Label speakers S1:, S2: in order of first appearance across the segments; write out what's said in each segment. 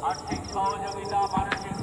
S1: আর্থিক সহযোগিতা, মানসিক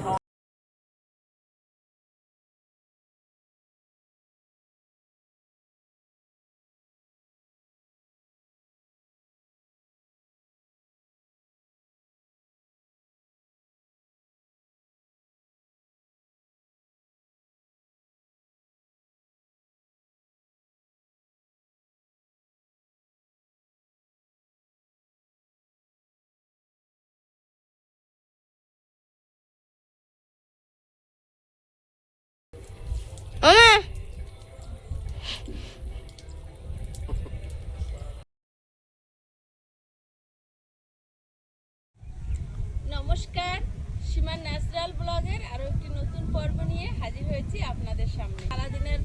S2: নমস্কার, সীমা ন্যাচারাল ব্লগের আরও একটি নতুন পর্ব নিয়ে হাজির হয়েছি আপনাদের সামনে। সারাদিনের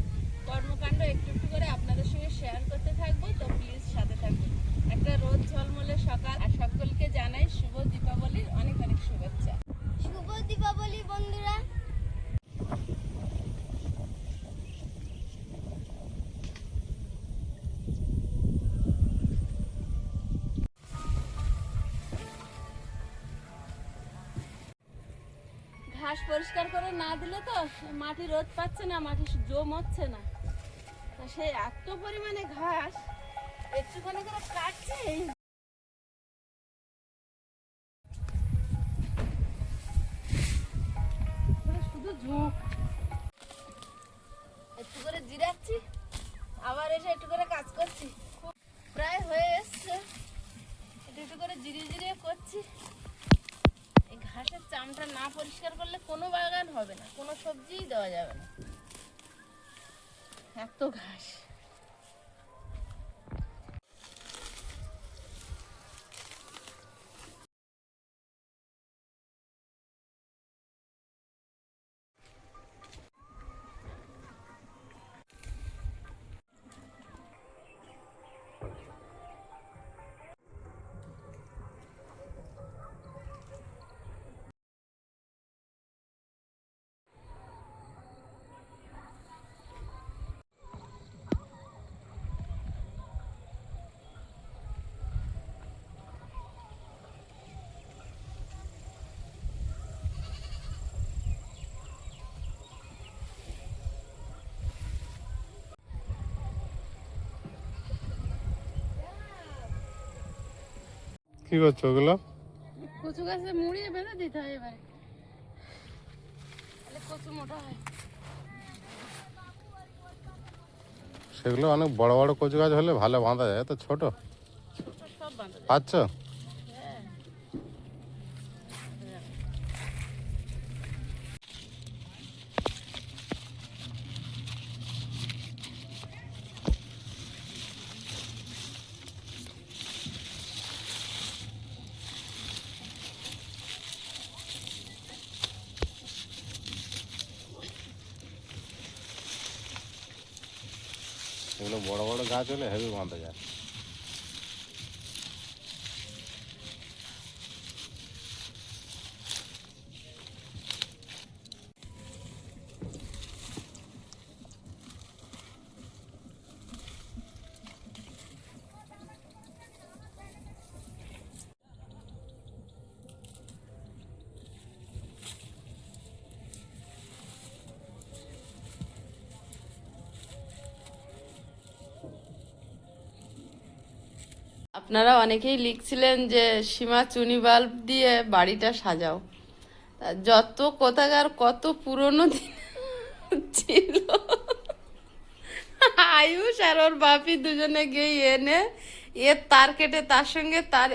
S2: কর্মকাণ্ড একটু একটু করে আপনাদের সঙ্গে শেয়ার করতে থাকবো, তো প্লিজ সাথে থাকুন। একটা রোদ ঝলমলে সকাল, আর সকলকে জানাই শুভ দীপাবলির অনেক অনেক শুভেচ্ছা।
S3: শুভ দীপাবলি বন্ধুরা।
S2: ঘাস পরিষ্কার করে না দিলে তো মাটি রোদ পাচ্ছে না, মাটি জম হচ্ছে না। তো সেই এত পরিমাণে ঘাস একটুখানি করে কাটছে, শুধু ঝোঁক। একটু করে জিরাচ্ছি, আবার এসে একটু করে কাজ করছি। খুব প্রায় হয়ে এসছে, একটু একটু করে জিরিয়ে জিরিয়ে করছি। এই ঘাসের চামটা না পরিষ্কার করলে কোনো বাগান হবে না, কোনো সবজিই দেওয়া যাবে না, এত ঘাস।
S4: কি করছো ওগুলো?
S2: কচু গাছে মুড়িয়ে বেঁধে দিতে হয় এবারে, তাহলে কচু মোটা হয়।
S4: সেগুলো অনেক বড় বড় কচু গাছ হলে ভালো বাঁধা যায়, তো ছোট
S2: ছোট সব বাঁধা যায়।
S4: পাচ্ছ?
S2: হ্যাঁ,
S4: এগুলো বড় বড় গাছ হলে হেভি বাঁধা যায়।
S2: আপনারা অনেকেই লিখছিলেন যে সীমা চুনি বাল্ব দিয়ে বাড়িটা সাজাও। তা যত কোথাকার কত পুরনো দিন ছিল, আয়ুষ আর ওর বাপি দুজনে গিয়ে এনে তার কেটে তার সঙ্গে তার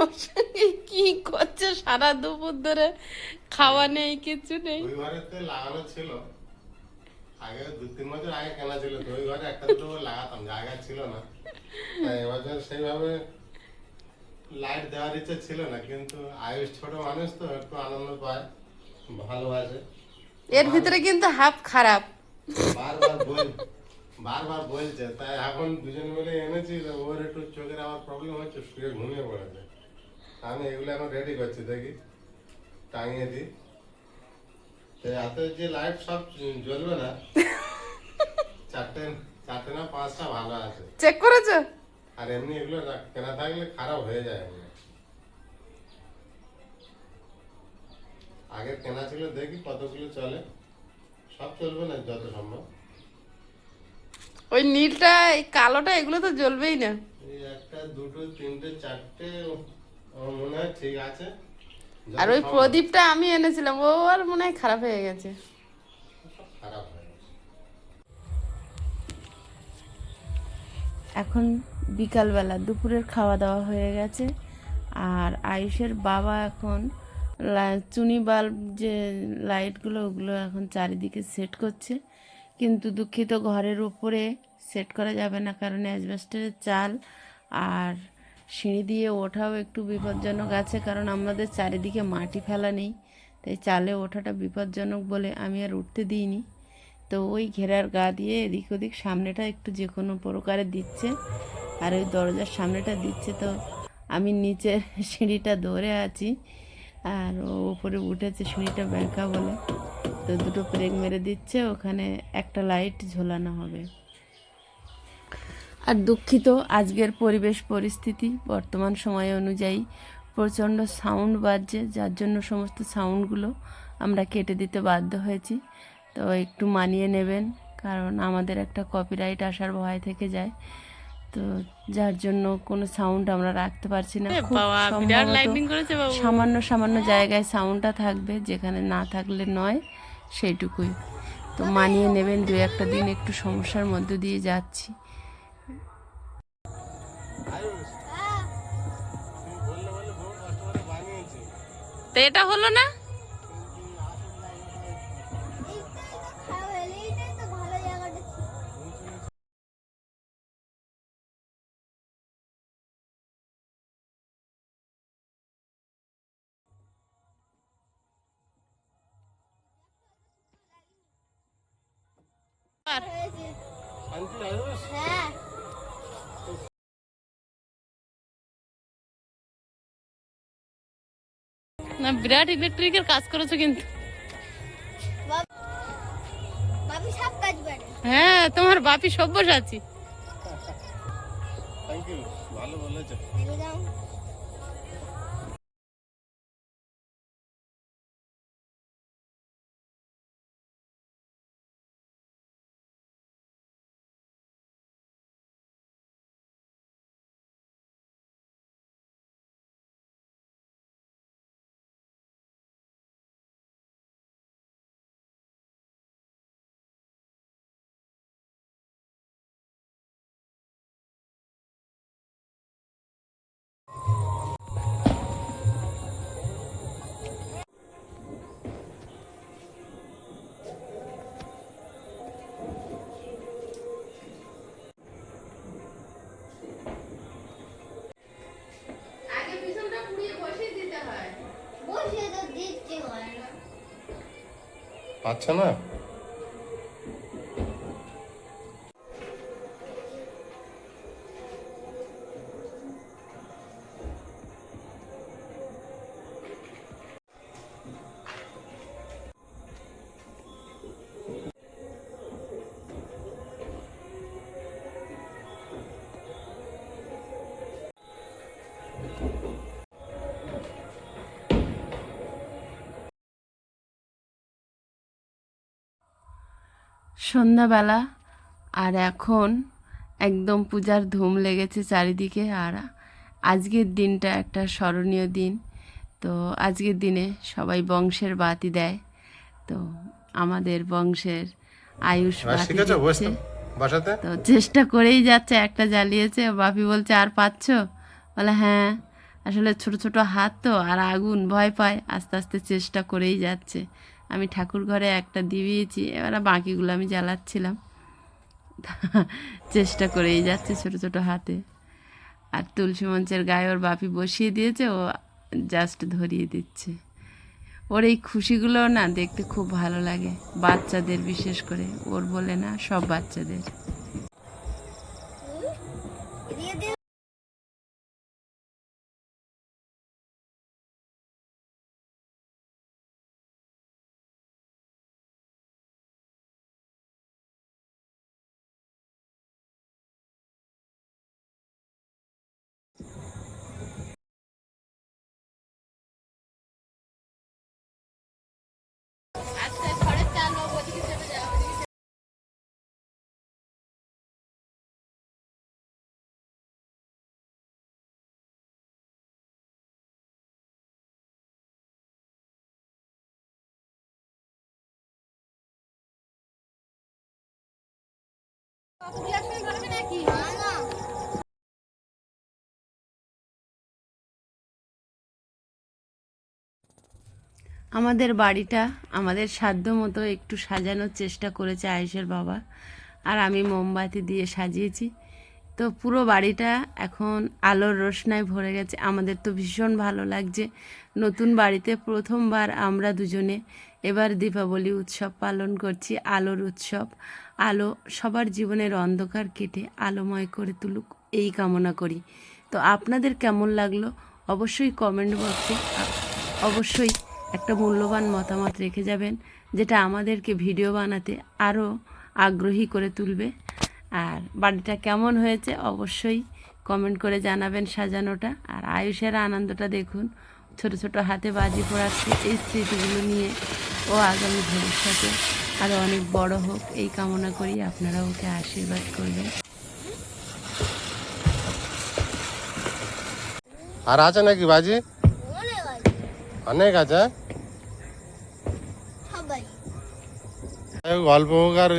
S2: ওর সঙ্গে কি করছে সারা দুপুর ধরে, খাওয়া নেই কিছু নেই।
S4: ওই ঘরেতে লাগানো ছিল আগে, 2-3 বছর আগে কেনা ছিল, তো ওই ঘরে একটা দুটো লাগাতাম, জায়গা ছিল না। তাই এবছর সেইভাবে লাইট দেওয়ার ইচ্ছে ছিল না, কিন্তু আয়ুষ ছোট মানুষ তো একটু আনন্দ পায়, ভালোবাসে।
S2: এর ভিতরে কিন্তু হাফ খারাপ।
S4: বারবার বল বারবার বলছে, তাই এখন দুজন মিলে এনেছি। ওর একটু চোখের আমার প্রবলেম হচ্ছে, শুয়ে ঘুমিয়ে পড়েছে। আমি এগুলো এখন রেডি করছি, দেখি টাঙিয়ে দিই। হাতে যে লাইট সব জ্বলবে না, চারটে চারটে না 5টা ভালো আছে।
S2: চেক করেছো?
S4: আর এমনি এগুলো কেনা থাকলে খারাপ হয়ে যায়। আগের কেনা ছিল, দেখি কতগুলো চলে। সব চলবে না যত সম্ভব।
S2: ওই নীলটা এই কালোটা এগুলো তো জ্বলবেই না।
S4: এই একটা দুটো তিনটে চারটে আমার মনে হয় ঠিক আছে।
S2: আর ওই প্রদীপটা আমি এনেছিলাম, ও আর মনে হয় খারাপ হয়ে গেছে।
S4: খারাপ হয়ে গেছে।
S2: এখন বিকালবেলা দুপুরের খাওয়া দাওয়া হয়ে গেছে। আর আয়ুষের বাবা এখন চুনি বাল্ব যে লাইটগুলো ওগুলো এখন চারিদিকে সেট করছে, কিন্তু দুঃখিত ঘরের উপরে সেট করা যাবে না, কারণ অ্যাজবেস্টারের চাল আর সিঁড়ি দিয়ে ওঠাও একটু বিপজ্জনক আছে, কারণ আমাদের চারিদিকে মাটি ফেলা নেই, তাই চালে ওঠাটা বিপজ্জনক বলে আমি আর উঠতে দিইনি। তো ওই ঘেরার গা দিয়ে এদিক ওদিক সামনেটা একটু যে কোনো প্রকারে দিচ্ছে, আর ওই দরজার সামনেটা দিচ্ছে। তো আমি নিচে সিঁড়িটা ধরে আছি, আর ও উপরে উঠেছে সিঁড়িটা ব্যাঁকা বলে, তো দুটো ব্রেক মেরে দিচ্ছে, ওখানে একটা লাইট ঝোলানো হবে। আর দুঃখিত, আজকের পরিবেশ পরিস্থিতি বর্তমান সময় অনুযায়ী প্রচণ্ড সাউন্ড বাজছে, যার জন্য সমস্ত সাউন্ডগুলো আমরা কেটে দিতে বাধ্য হয়েছি। তো একটু মানিয়ে নেবেন, কারণ আমাদের একটা কপিরাইট আসার ভয় থেকে যায়, তো যার জন্য কোনো সাউন্ড আমরা রাখতে পারছি না। খুব সম্ভবত সামান্য সামান্য জায়গায় সাউন্ডটা থাকবে, যেখানে না থাকলে নয়, সেইটুকুই। তো মানিয়ে নেবেন, দু একটা দিন একটু সমস্যার মধ্য দিয়ে যাচ্ছি। তো এটা হলো না,
S3: এইটাই তো ভালো জায়গাটা ছিল। হয়েছে। হ্যাঁ
S2: না বিরাট ইলেকট্রিকের কাজ করেছো কিন্তু।
S3: বাবু সব কাজ পারে।
S2: হ্যাঁ, তোমার বাপি সব্যসাচী।
S4: থ্যাংক ইউ, ভালো বলেছো।
S3: একদম
S2: আগে পিছনটা পুড়িয়ে বসিয়ে দিতে হয়।
S3: বসে তো দিচ্ছি হয় না।
S4: পাচ্ছে না।
S2: সন্ধ্যাবেলা, আর এখন একদম পূজার ধুম লেগেছে চারিদিকে। আর আজকের দিনটা একটা স্মরণীয় দিন। তো আজকের দিনে সবাই বংশের বাতি দেয়, তো আমাদের বংশের আয়ুষ বাতি দিচ্ছে।
S4: বাসাতে
S2: তো চেষ্টা করেই যাচ্ছে, একটা জ্বালিয়েছে, বাপি বলছে আর পাচ্ছ, বলে হ্যাঁ, আসলে ছোট ছোট হাত তো, আর আগুন ভয় পায়, আস্তে আস্তে চেষ্টা করেই যাচ্ছে। আমি ঠাকুর ঘরে একটা দিয়েছি, এবার বাকিগুলো আমি জ্বালাচ্ছিলাম। চেষ্টা করেই যাচ্ছে ছোট ছোট হাতে। আর তুলসী মঞ্চের গায়ে ওর বাপি বসিয়ে দিয়েছে, ও জাস্ট ধরিয়ে দিচ্ছে। ওর এই খুশিগুলো না দেখতে খুব ভালো লাগে, বাচ্চাদের বিশেষ করে, ওর বলে না, সব বাচ্চাদের।
S3: দিয়ে দিয়ে না না
S2: আমাদের বাড়িটা আমাদের সাধ্য মতো একটু সাজানোর চেষ্টা করেছে আয়েশের বাবা, আর আমি মোমবাতি দিয়ে সাজিয়েছি। তো পুরো বাড়িটা এখন আলোর রোশনায় ভরে গেছে। আমাদের তো ভীষণ ভালো লাগছে। নতুন বাড়িতে প্রথমবার আমরা দুজনে এবার দীপাবলি উৎসব পালন করছি, আলোর উৎসব। আলো সবার জীবনের অন্ধকার কেটে আলোময় করে তুলুক, এই কামনা করি। তো আপনাদের কেমন লাগলো অবশ্যই কমেন্ট বক্সে অবশ্যই একটা মূল্যবান মতামত রেখে যাবেন, যেটা আমাদেরকে ভিডিও বানাতে আরও আগ্রহী করে তুলবে। আর বাড়িটা কেমন হয়েছে অবশ্যই কমেন্ট করে জানাবেন সাজানোটা। আর আয়ুষের আনন্দটা দেখুন, ছোট ছোট হাতে বাজি পড়াচ্ছে। এই স্মৃতিগুলো নিয়ে ও আগামী ভবিষ্যতে আরও অনেক বড় হোক, এই কামনা করি। আপনারা ওকে আশীর্বাদ করবেন।
S4: আর আছে নাকি বাজি?
S3: অনেক আছে
S4: অনেক আছে।
S3: সবাই
S4: অল্প হোক আর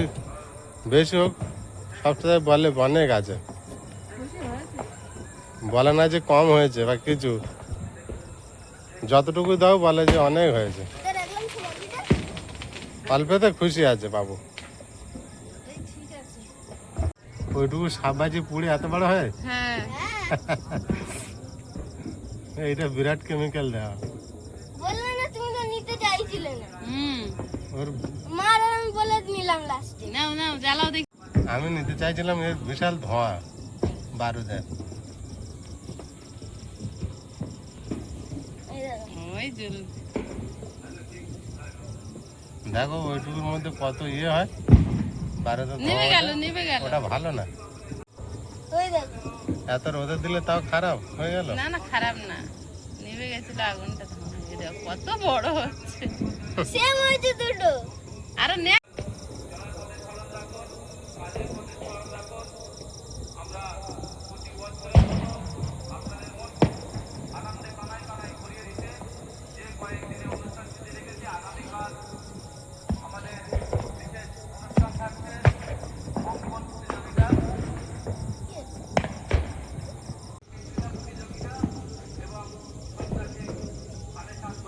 S4: বেশি হোক, সবসময় বলে অনেক আছে, বলে না যে কম হয়েছে বা কিছু। যতটুকু দাও বলে যে অনেক হয়েছে।
S3: এটা দেখলাম ছবিটা
S4: অল্পেতে খুশি আছে বাবু। ওইটুকু সাববাজি পুড়ে এত বড় হয়।
S2: হ্যাঁ,
S4: এইটা বিরাট কেমিক্যাল দেওয়া।
S3: বললে না তুমি তো নিতে চাইছিলে না
S4: ওর
S3: মার আমি বলে নিলাম লাস্টে
S2: নাও নাও জ্বালাও দেখি।
S4: আমি নিতে চাইছিলাম, এর বিশাল ধোঁয়া বারুদের।
S3: এই দেখো
S2: ওই জল
S4: দেখো ওইটুকুর মধ্যে কত ইয়ে হয়, বারুদের
S2: নিভে গেল
S4: ধোঁয়াটা।
S2: নিভে গেল।
S4: ওটা ভালো না,
S3: ওই দেখো
S4: এত রোদে দিলে তাও খারাপ হয়ে গেল।
S2: না না খারাপ না, নিভে গেছিল আগুনটা। এই দেখো কত বড় হচ্ছে।
S3: সেম হয়েছে দুটো
S2: আরো নে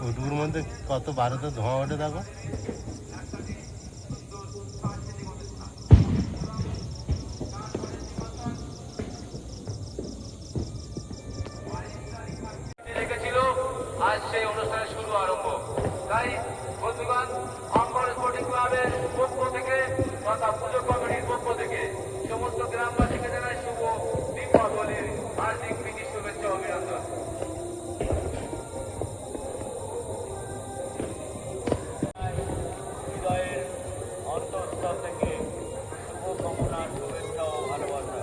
S4: ওইটুকুর মধ্যে কত বারুদের ধোঁয়া ওঠে দেখো।
S1: রেখেছিল, আজ সেই অনুষ্ঠানের শুরু আরম্ভ। তাই বন্ধুগণ, অঙ্গন স্পোর্টিং ক্লাবের পক্ষ থেকে তথা পুজো কমিটির পক্ষ থেকে সমস্ত গ্রামবাসীকে জানাই শুভ দীপাবলির হার্দিক প্রীতি শুভেচ্ছা অভিনন্দন। হৃদয়ের অন্তঃস্থল থেকে শুভ কামনা, শুভেচ্ছা ও ভালোবাসা।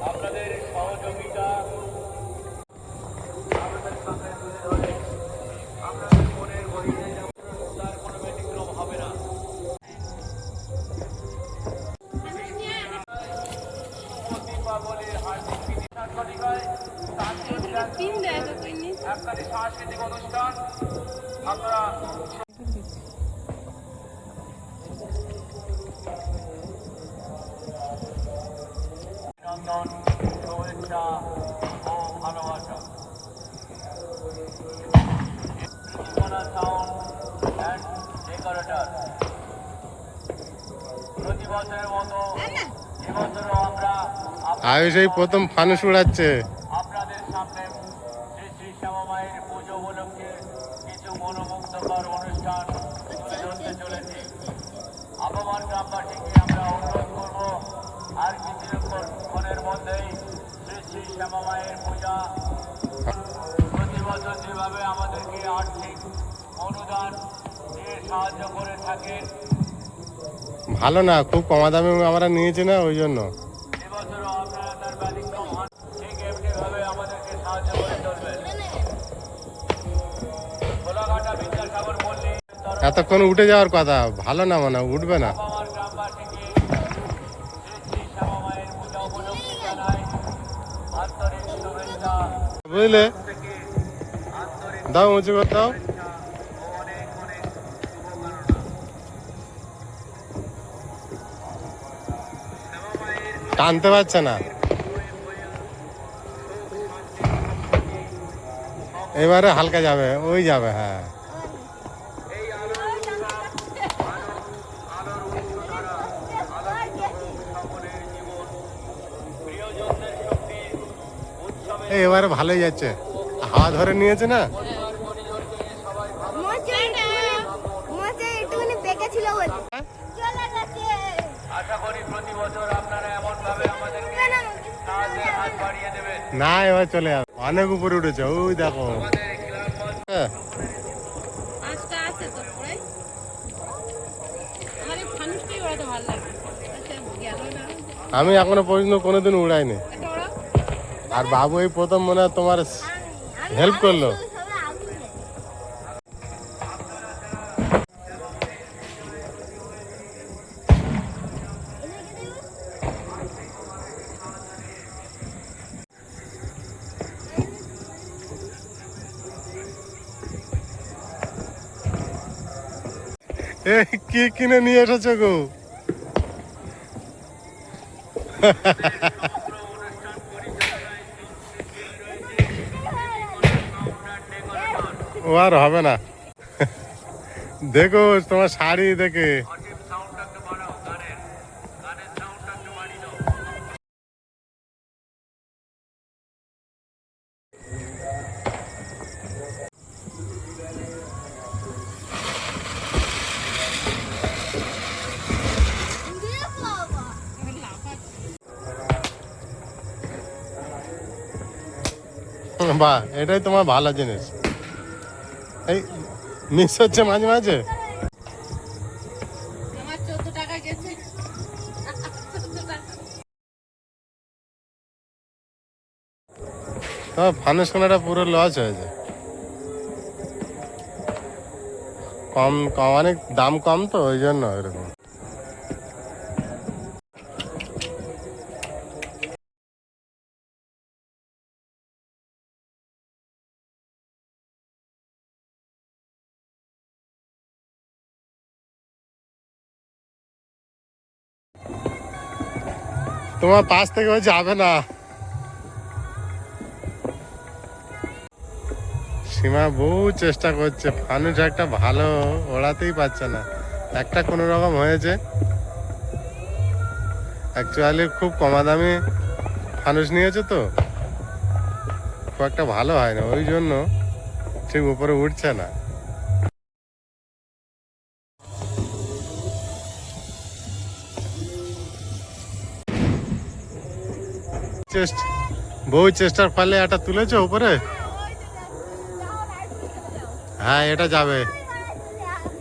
S1: আপনাদের সহযোগিতা আমাদের সামনে তুলে ধরে আপনাদের মনের গভীরে তার কোনো ব্যতিক্রম হবে না। দীপাবলির হার্দিক প্রীতি সাংগঠনিকায় একটি সাংস্কৃতিক অনুষ্ঠান আপনারা অভিনন্দন, শুভেচ্ছা ও ভালোবাসা। সাউন্ড অ্যান্ড ডেকোরেটর প্রতি বছরের মতো এবছরও আমরা
S4: আয়ুষ এই প্রথম ফানুস উড়াচ্ছে।
S1: আপনাদের সামনে শ্রী শ্রী শ্যামামায়ের পুজো উপলক্ষে কিছু মনোমুগ্ধকর অনুষ্ঠান তুলে ধরতে চলেছি। আবহাওয়ার গ্রামবাসীকে আমরা অনুরোধ করব, আর কিছুক্ষণের মধ্যেই শ্রী শ্রী শ্যামামায়ের পূজা। প্রতি বছর যেভাবে আমাদেরকে আর্থিক অনুদান দিয়ে সাহায্য করে থাকেন,
S4: ভালো না, খুব কমা দামে আমরা নিয়েছি না, ওই জন্য।
S1: এবছরও আপনারা তার ব্যতিক্রম হন, ঠিক এমনিভাবে আমাদেরকে সাহায্য করে চলবেন। খোলাঘাটা বিদ্যাসাগর পল্লী
S4: এতক্ষণ উঠে যাওয়ার কথা, ভালো না মনে হয়, উঠবে না।
S1: আমার গ্রামবাসীকে শ্রী শ্রী শ্যামামায়ের পূজা উপলক্ষে জানাই আন্তরিক শুভেচ্ছা
S4: বুঝলে,
S1: থেকে আন্তরিক
S4: দাও উঁচু করে দাও।
S1: ও অনেক অনেক শুভকামনা।
S4: টানতে পারছে না। এবারে হালকা যাবে, ওই যাবে। হ্যাঁ, এবারে ভালোই যাচ্ছে, হাওয়া ধরে নিয়েছে না।
S3: মোচা একটুখানি বেঁকে ছিল বলে চলে গেছে।
S1: আশা করি প্রতি বছর আপনারা এমন ভাবে আমাদেরকে সাহায্যের হাত বাড়িয়ে দেবেন।
S4: না, এবার চলে যাবে, অনেক উপরে উঠেছে, ওই দেখো। হ্যাঁ,
S2: পাঁচটা আছে তো প্রায়। আমার এই ফানুসটাই ওড়াতে ভালো লাগে। আচ্ছা, গেল না।
S4: আমি এখনো পর্যন্ত কোনোদিন উড়াইনি।
S2: এটা ওড়াও।
S4: আর বাবু এই প্রথম মনে হয় তোমার হেল্প করলো।
S3: সবাই আগুন দেয়।
S4: এ কি কিনে নিয়ে এসেছো গো? ও আর হবে না। দেখো তোমার শাড়ি দেখে।
S1: অসীম সাউন্ডটা একটু বাড়াও, গানের সাউন্ডটা একটু বাড়িয়ে দাও।
S3: উড়ে বাবা।
S4: বাহ, এটাই তোমার ভালো জিনিস। এই মিস হচ্ছে মাঝে মাঝে।
S2: আমার 14 টাকা গেছে। 14 টাকা।
S4: তোমার ফানুস কোনাটা পুরো লস হয়েছে। কম কম, অনেক দাম কম তো, ওই জন্য এরকম। তোমার পাশ থেকে ও যাবে না। সীমা বহু চেষ্টা করছে, ফানুস একটা ভালো ওড়াতেই পারছে না। একটা কোনো রকম হয়েছে। অ্যাকচুয়ালি খুব কমা দামি ফানুস নিয়েছে তো, খুব একটা ভালো হয় না, ওই জন্য ঠিক উপরে উঠছে না। বহু চেষ্টার ফলে এটা তুলেছে উপরে। হ্যাঁ, এটা যাবে,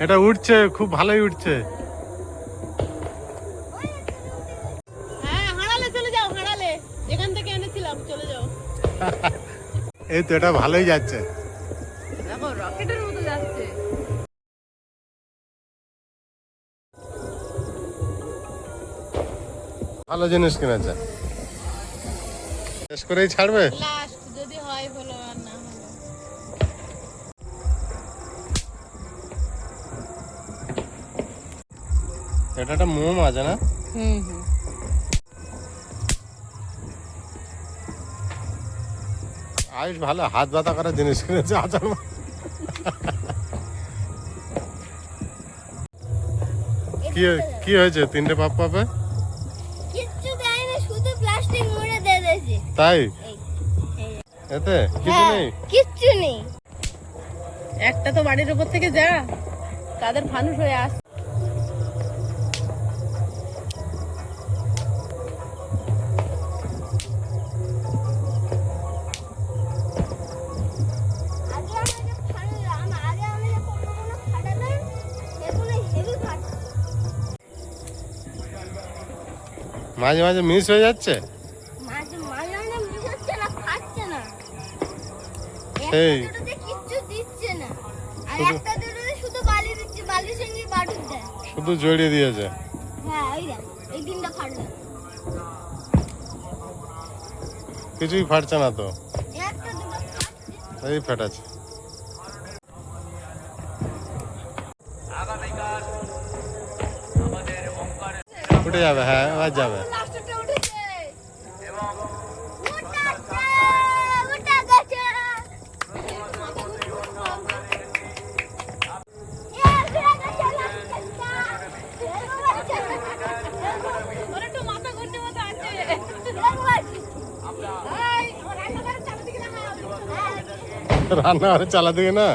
S4: এটা উঠছে, খুব ভালোই উঠছে।
S2: হ্যাঁ, হাঁড়ালে চলে যাও, হাঁড়ালে। যেখান থেকে এনেছিলাম চলে যাও।
S4: এই তো, এটা ভালোই যাচ্ছে।
S2: দেখো রকেটের মতো যাচ্ছে।
S4: ভালো জিনিস কিনেছে। শেষ করেই ছাড়বে।
S2: লাস্ট যদি হয় বলো, আর না হলে
S4: এটা একটা মোম আছে না?
S2: হুম হুম।
S4: আয়ুষ ভালো হাত ব্যথা করার জিনিস কিনেছে, আচার। কি হয়েছে? 3টে পাপ পাবে
S3: কিচ্ছু দেয়নি, শুধু প্লাস্টিক মুড়ে দিয়ে দিয়েছে।
S4: তাই?
S3: এই,
S4: এতে কিছু
S3: হ্যাঁ,
S4: নেই।
S3: কিচ্ছু নেই।
S2: একটা তো বাড়ির উপর থেকে যা, কাদের ফানুস হয়ে আস।
S3: আগে আমাকে ফাটালাম, আগে আমাকে কোনো ফাটালাম, সেগুলো হেভি ফাটা।
S4: মাঝে মাঝে মিস হয়ে যাচ্ছে।
S3: মাঝে মাঝে মাঝে মিস হচ্ছে না, ফাটছে না।
S4: সেই।
S3: একটা দুটোতে কিচ্ছু দিচ্ছে না, আর
S4: শুধু-
S3: একটা দুটোতে শুধু বালি দিচ্ছে, বালির সঙ্গে বাটুর দেয়।
S4: শুধু জড়িয়ে দিয়েছে।
S3: হ্যাঁ, ওই দেখ, এই দিনটা ফাটলো।
S4: কিছুই ফাটছে না তো,
S3: একটা দুটো ফাটছে।
S4: এই ফেটাচ্ছে।
S1: আগামীকাল আমাদের ওঙ্কারে
S4: উঠে যাবে, হ্যাঁ, এবার যাবে।
S3: লাস্টটা উঠেছে।
S4: রান্নাঘরে চালা দিকে না